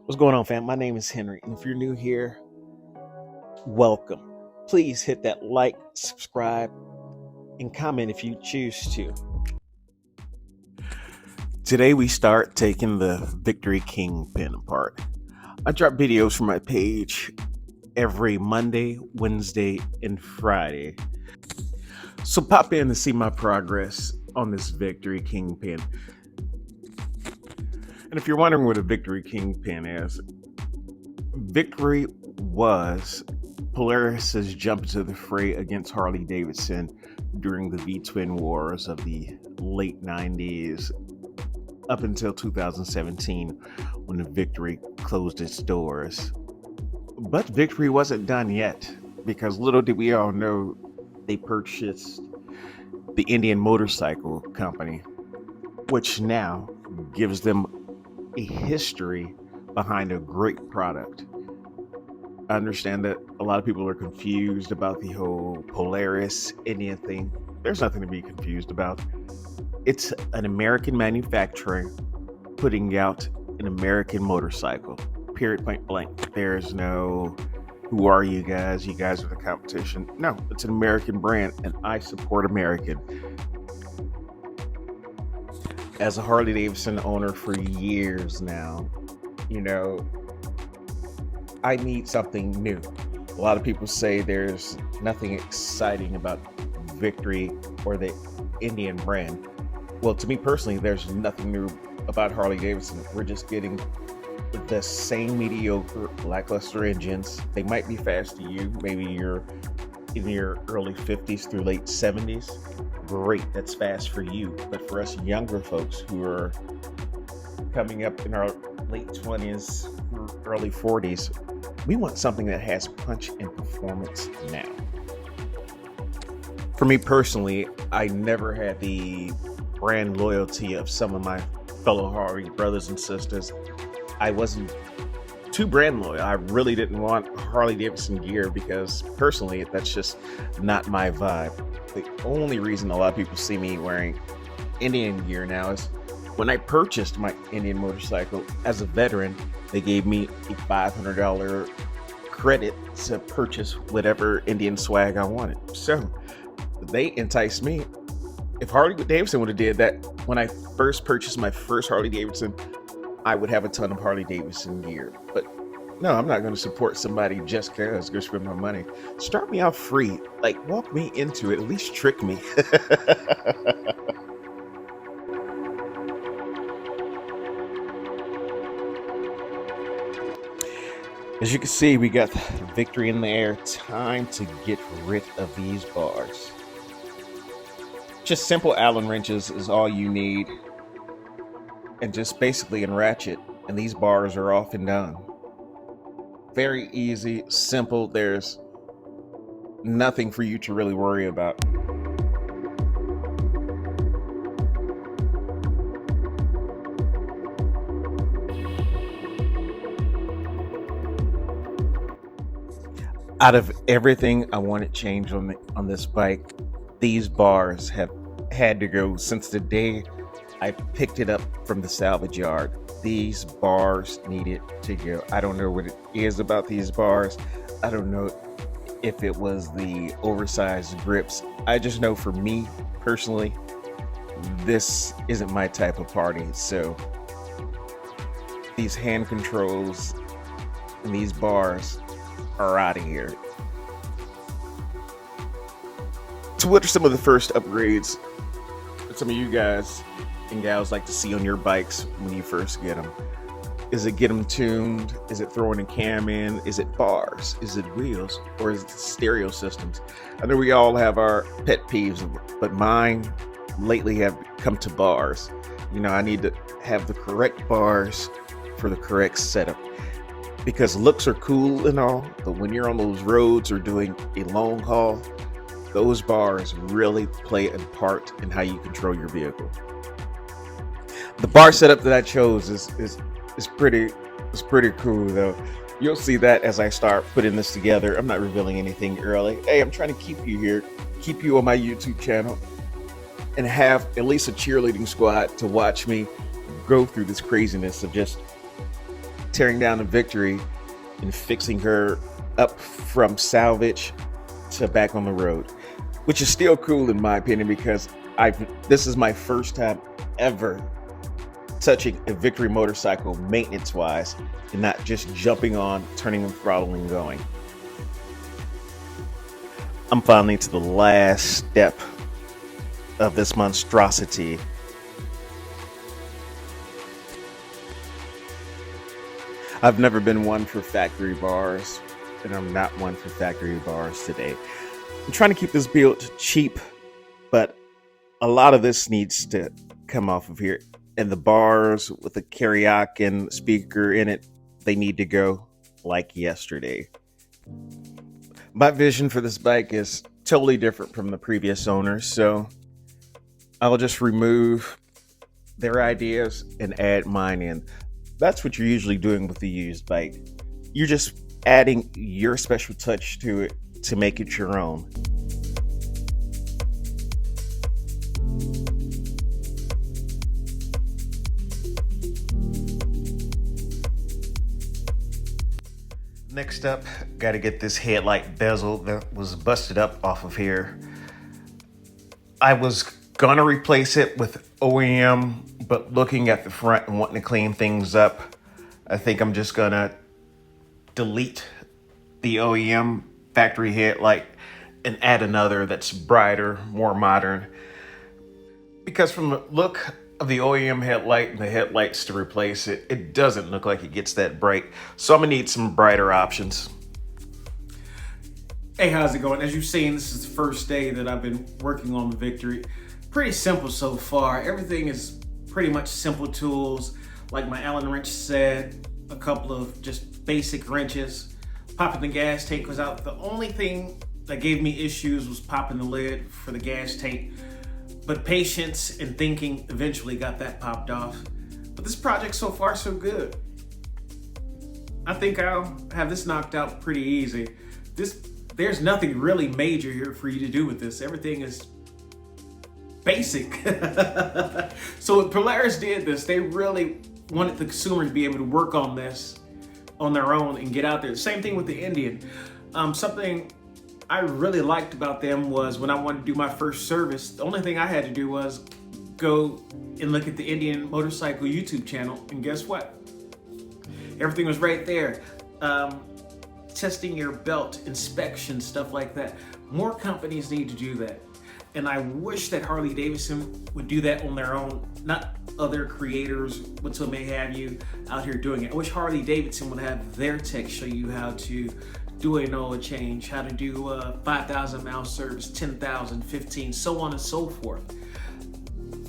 What's going on, fam? My name is Henry, and if you're new here, welcome. Please hit that like, subscribe, and comment if you choose to. Today, we start taking the Victory Kingpin apart. I drop videos from my page every Monday, Wednesday, and Friday. So pop in to see my progress on this Victory Kingpin. And if you're wondering what a Victory Kingpin is, Victory was Polaris's jump into the fray against Harley Davidson during the V-twin wars of the late 90s up until 2017 when the Victory closed its doors. But Victory wasn't done yet, because little did we all know they purchased the Indian Motorcycle Company, which now gives them a history behind a great product. I understand that a lot of people are confused about the whole Polaris Indian thing. There's nothing to be confused about. It's an American manufacturer putting out an American motorcycle. Period, point blank. There's no, who are you guys? You guys are the competition. No, it's an American brand, and I support American. As a Harley Davidson owner for years now, I need something new. A lot of people say there's nothing exciting about Victory or the Indian brand. Well, to me personally, there's nothing new about Harley Davidson. We're just getting the same mediocre, lackluster engines. They might be fast to you. Maybe you're in your early 50s through late 70s. Great, that's fast for you. But for us younger folks who are coming up in our late 20s, early 40s, we want something that has punch and performance now. For me personally, I never had the brand loyalty of some of my fellow Harley brothers and sisters. I wasn't too brand loyal. I really didn't want Harley Davidson gear because personally, that's just not my vibe. The only reason a lot of people see me wearing Indian gear now is when I purchased my Indian motorcycle as a veteran, they gave me a $500 credit to purchase whatever Indian swag I wanted. So they enticed me. If Harley Davidson would have did that when I first purchased my first Harley Davidson, I would have a ton of Harley Davidson gear. But no, I'm not going to support somebody just because go spend my money. Start me out free. Like, walk me into it. At least trick me. As you can see, we got Victory in the air. Time to get rid of these bars. Just simple Allen wrenches is all you need. And just basically in ratchet. And these bars are off and done. Very easy, simple. There's nothing for you to really worry about. Out of everything I wanted changed on this bike, these bars have had to go since the day I picked it up from the salvage yard. These bars needed to go. I don't know what it is about these bars. I don't know if it was the oversized grips. I just know for me personally, this isn't my type of party. So these hand controls and these bars are out of here. So what are some of the first upgrades that some of you guys and gals like to see on your bikes when you first get them? Is it get them tuned? Is it throwing a cam in? Is it bars? Is it wheels? Or is it stereo systems? I know we all have our pet peeves, but mine lately have come to bars. I need to have the correct bars for the correct setup. Because looks are cool and all, but when you're on those roads or doing a long haul, those bars really play a part in how you control your vehicle. The bar setup that I chose is pretty cool though. You'll see that as I start putting this together. I'm not revealing anything early. Hey, I'm trying to keep you here, keep you on my YouTube channel, and have at least a cheerleading squad to watch me go through this craziness of just tearing down the Victory and fixing her up from salvage to back on the road, which is still cool in my opinion because this is my first time ever touching a Victory motorcycle maintenance wise and not just jumping on, turning the throttle and going. I'm finally to the last step of this monstrosity. I've never been one for factory bars, and I'm not one for factory bars today. I'm trying to keep this build cheap, but a lot of this needs to come off of here. And the bars with the karaoke speaker in it, they need to go like yesterday. My vision for this bike is totally different from the previous owners, so I'll just remove their ideas and add mine in. That's what you're usually doing with the used bike. You're just adding your special touch to it to make it your own. Next up, got to get this headlight bezel that was busted up off of here. I was gonna replace it with OEM, but looking at the front and wanting to clean things up, I think I'm just gonna delete the OEM factory headlight and add another that's brighter, more modern. Because from the look of the OEM headlight and the headlights to replace it, it doesn't look like it gets that bright. So I'm gonna need some brighter options. Hey, how's it going? As you've seen, this is the first day that I've been working on the Victory. Pretty simple so far. Everything is pretty much simple tools. Like my Allen wrench said, a couple of just basic wrenches. Popping the gas tank was out. The only thing that gave me issues was popping the lid for the gas tank. But patience and thinking eventually got that popped off. But this project so far so good. I think I'll have this knocked out pretty easy. There's nothing really major here for you to do with this. Everything is basic. So what Polaris did this, they really wanted the consumer to be able to work on this on their own and get out there. Same thing with the Indian. Something I really liked about them was when I wanted to do my first service, the only thing I had to do was go and look at the Indian Motorcycle YouTube channel, and guess what? Everything was right there. Testing your belt, inspection, stuff like that. More companies need to do that. And I wish that Harley Davidson would do that on their own, not other creators, what may have you out here doing it. I wish Harley Davidson would have their tech show you how to do an oil change, how to do a 5,000 mile service, 10,000, 15, so on and so forth.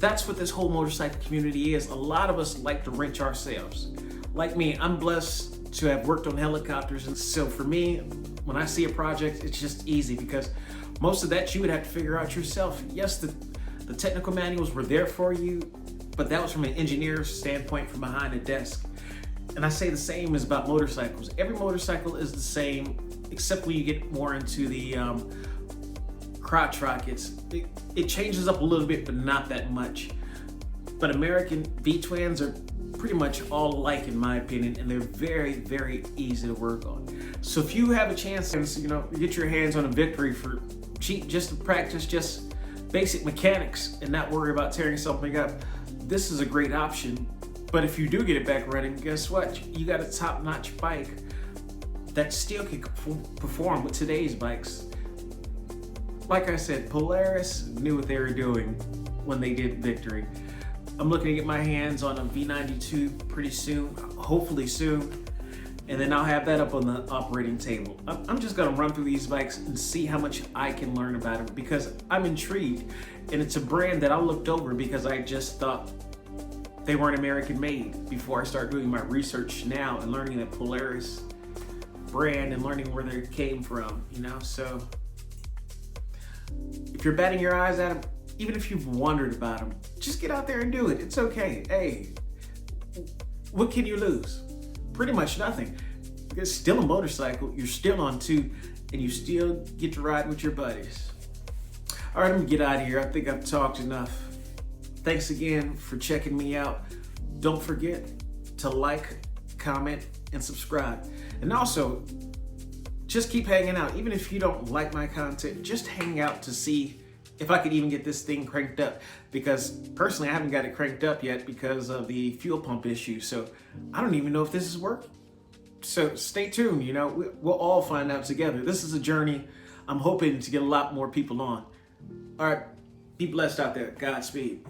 That's what this whole motorcycle community is. A lot of us like to wrench ourselves. Like me, I'm blessed to have worked on helicopters, and so for me, when I see a project, it's just easy because most of that you would have to figure out yourself. Yes, the technical manuals were there for you, but that was from an engineer's standpoint from behind a desk. And I say the same is about motorcycles. Every motorcycle is the same, except when you get more into the crotch rockets. It changes up a little bit, but not that much. But American V-twins are pretty much all alike in my opinion, and they're very, very easy to work on. So if you have a chance to, get your hands on a Victory for cheap, just to practice just basic mechanics and not worry about tearing something up, this is a great option. But if you do get it back running, guess what? You got a top-notch bike that still can perform with today's bikes. Like I said, Polaris knew what they were doing when they did Victory. I'm looking to get my hands on a V92 pretty soon, hopefully soon, and then I'll have that up on the operating table. I'm just gonna run through these bikes and see how much I can learn about them because I'm intrigued, and it's a brand that I looked over because I just thought they weren't American made before I start doing my research now and learning the Polaris brand and learning where they came from, so if you're batting your eyes at them, even if you've wondered about them, just get out there and do it. It's okay. Hey, what can you lose? Pretty much nothing. It's still a motorcycle, you're still on two, and you still get to ride with your buddies. All right, I'm gonna get out of here. I think I've talked enough. Thanks again for checking me out. Don't forget to like, comment, and subscribe. And also, just keep hanging out. Even if you don't like my content, just hang out to see if I could even get this thing cranked up. Because personally, I haven't got it cranked up yet because of the fuel pump issue. So I don't even know if this is working. So stay tuned, we'll all find out together. This is a journey. I'm hoping to get a lot more people on. All right, be blessed out there. Godspeed.